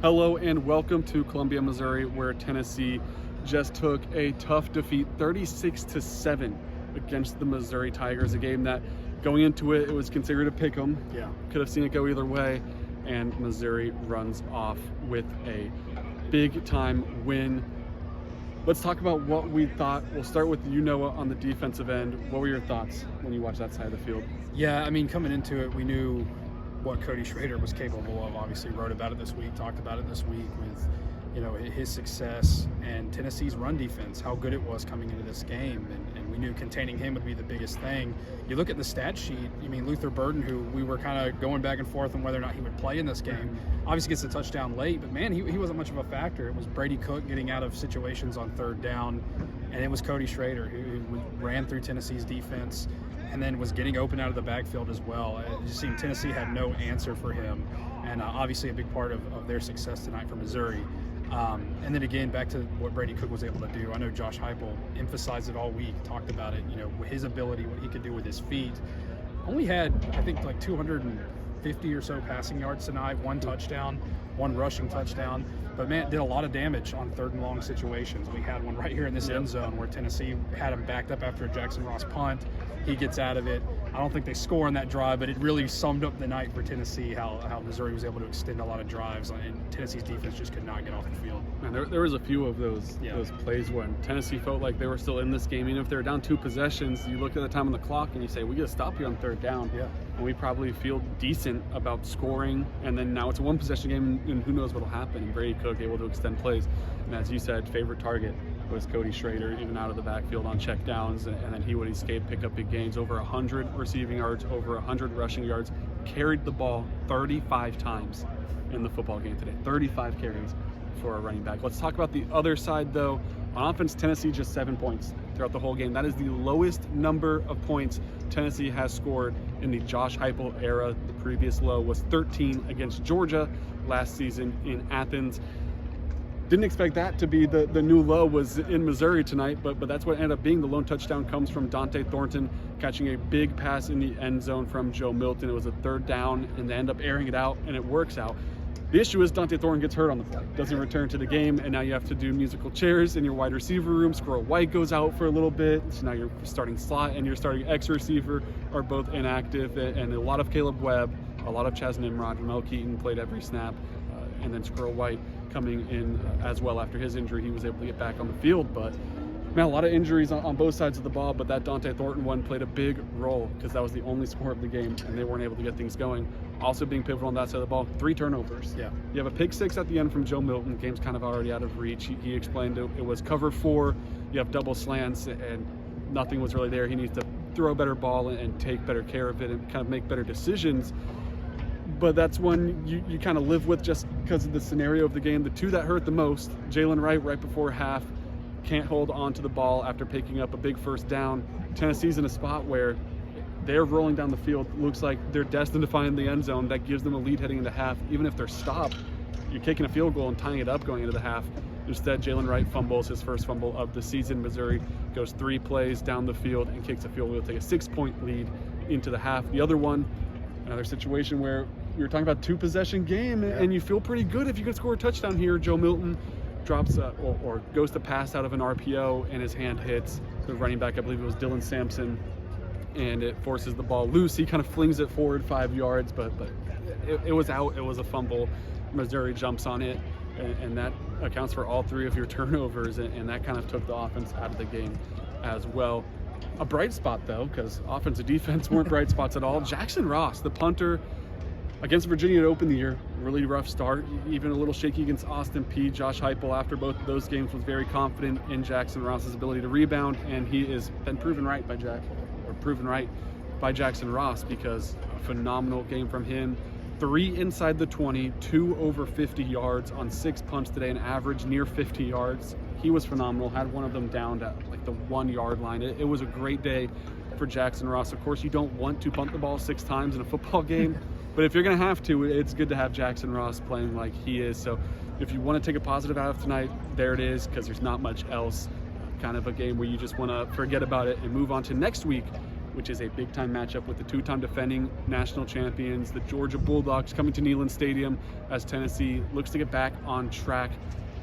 Hello and welcome to Columbia, Missouri, where Tennessee just took a tough defeat, 36-7 against the Missouri Tigers, a game that going into it was considered a pick-em. Yeah. Could have seen it go either way, and Missouri runs off with a big-time win. Let's talk about what we thought. We'll start with you, Noah, on the defensive end. What were your thoughts when you watched that side of the field? Yeah, I mean, coming into it, we knew what Cody Schrader was capable of. Obviously, wrote about it this week, talked about it this week with, his success and Tennessee's run defense, how good it was coming into this game, and we knew containing him would be the biggest thing. You look at the stat sheet. Luther Burden, who we were kind of going back and forth on whether or not he would play in this game, obviously gets a touchdown late, but man, he wasn't much of a factor. It was Brady Cook getting out of situations on third down, and it was Cody Schrader who ran through Tennessee's defense and then was getting open out of the backfield as well. It just seemed Tennessee had no answer for him, and obviously a big part of their success tonight for Missouri. And then again, back to what Brady Cook was able to do. I know Josh Heupel emphasized it all week, talked about it, his ability, what he could do with his feet. Only had, I think, like 250 or so passing yards tonight, one touchdown, one rushing touchdown. But, man, did a lot of damage on third and long situations. We had one right here in this end zone where Tennessee had him backed up after a Jackson Ross punt. He gets out of it. I don't think they score on that drive, but it really summed up the night for Tennessee, how Missouri was able to extend a lot of drives, and Tennessee's defense just could not get off the field. Man, there was a few of those plays when Tennessee felt like they were still in this game. Even if they were down 2 possessions, you look at the time on the clock and you say, we got to stop here on third down. Yeah. And we probably feel decent about scoring. And then now it's a 1-possession game, and who knows what will happen. And Brady Cook able to extend plays. And as you said, favorite target was Cody Schrader, even out of the backfield on checkdowns, and then he would escape, pick up big gains, over 100 receiving yards, over 100 rushing yards, carried the ball 35 times in the football game today. 35 carries for a running back. Let's talk about the other side, though. On offense, Tennessee just 7 points throughout the whole game. That is the lowest number of points Tennessee has scored in the Josh Heupel era. The previous low was 13 against Georgia last season in Athens. Didn't expect that to be the new low was in Missouri tonight, but that's what ended up being. The lone touchdown comes from Dante Thornton catching a big pass in the end zone from Joe Milton. It was a third down, and they end up airing it out, and it works out. The issue is Dante Thornton gets hurt on the play, doesn't return to the game, and now you have to do musical chairs in your wide receiver room. Squirrel White goes out for a little bit, so now your starting slot and your starting X receiver are both inactive, and a lot of Caleb Webb, a lot of Chaz Nimrod, Mel Keaton played every snap, and then Squirrel White coming in as well after his injury. He was able to get back on the field, but man, a lot of injuries on both sides of the ball, but that Dante Thornton one played a big role because that was the only score of the game, and they weren't able to get things going. Also being pivotal on that side of the ball, 3 turnovers. Yeah. You have a pick 6 at the end from Joe Milton. Game's kind of already out of reach. He explained it was cover 4. You have double slants, and nothing was really there. He needs to throw a better ball and take better care of it and kind of make better decisions. But that's one you kind of live with just because of the scenario of the game. The 2 that hurt the most, Jalen Wright right before half, can't hold on to the ball after picking up a big first down. Tennessee's in a spot where they're rolling down the field. Looks like they're destined to find the end zone. That gives them a lead heading into half. Even if they're stopped, you're kicking a field goal and tying it up going into the half. Instead, Jalen Wright fumbles his first fumble of the season. Missouri goes 3 plays down the field and kicks a field goal to take a 6-point lead into the half. The other one, another situation where we were talking about 2-possession game, and you feel pretty good if you can score a touchdown here. Joe Milton drops or goes to pass out of an RPO, and his hand hits the running back. I believe it was Dylan Sampson, and it forces the ball loose. He kind of flings it forward 5 yards, but it was out. It was a fumble. Missouri jumps on it, and that accounts for all 3 of your turnovers, and that kind of took the offense out of the game as well. A bright spot, though, because offense and defense weren't bright spots at all. Jackson Ross, the punter, against Virginia to open the year, really rough start, even a little shaky against Austin Peay. Josh Heupel, after both of those games, was very confident in Jackson Ross's ability to rebound, and he has been proven right by Jackson Ross, because a phenomenal game from him. 3 inside the 20, 2 over 50 yards on 6 punts today, an average near 50 yards. He was phenomenal, had one of them down at like the 1-yard line. It was a great day for Jackson Ross. Of course, you don't want to punt the ball 6 times in a football game, but if you're going to have to, it's good to have Jackson Ross playing like he is. So if you want to take a positive out of tonight, there it is, because there's not much else. Kind of a game where you just want to forget about it and move on to next week, which is a big-time matchup with the two-time defending national champions, the Georgia Bulldogs, coming to Neyland Stadium as Tennessee looks to get back on track.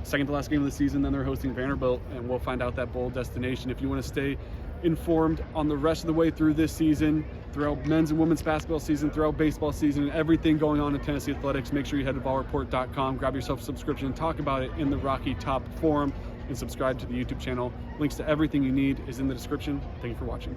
Second to last game of the season, then they're hosting Vanderbilt, and we'll find out that bowl destination. If you want to stay informed on the rest of the way through this season, throughout men's and women's basketball season, throughout baseball season, and everything going on in Tennessee athletics, make sure you head to VolReport.com, grab yourself a subscription, and talk about it in the Rocky Top forum, and subscribe to the YouTube channel. Links to everything you need is in the description. Thank you for watching.